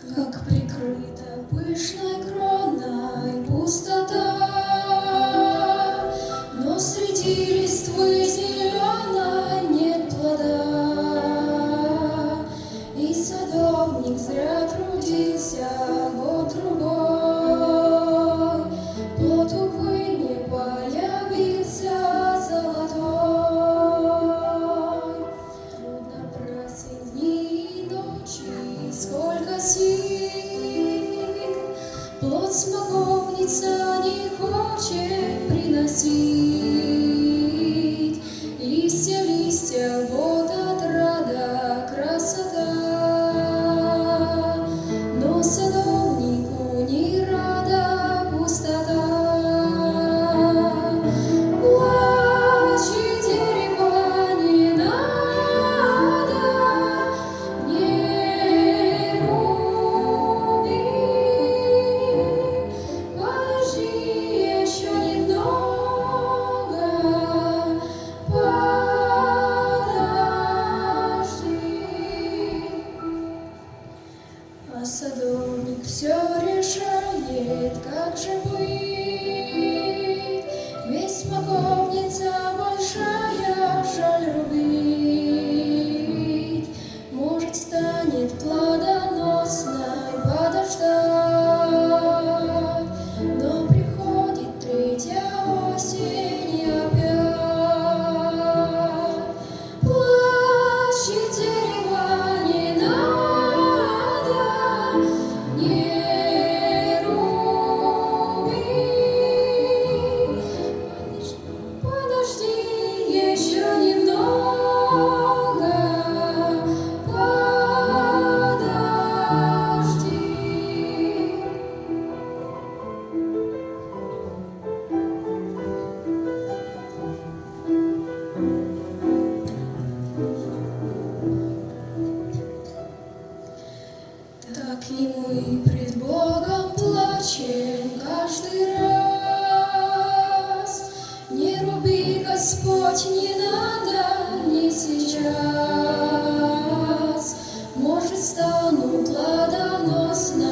Как прикрыта пышной кроной пустота, но среди листвы зеленой нет плода. И садовник зря трудился год-другой, плод, увы, не появился золотой. Трудно просить дни и ночи, сколько сил, плод смоковница не хочет приносить. Листья, листья, вот отрада, красота, но садовнику не рада пустота. Плачет дерево, не надо, не руби, подожди еще немного, подожди. А садовник все решает, как же быть, ведь смоковница большая, жаль рубить. Может, станет плодоносной подождать, но приходит третья осень и опять. Плачет дерево, не надо, не руби, подожди еще немного, подожди. Так и мы пред Богом плачем каждый раз. Не руби, Господь, не надо, не сейчас. Может, стану плодоносной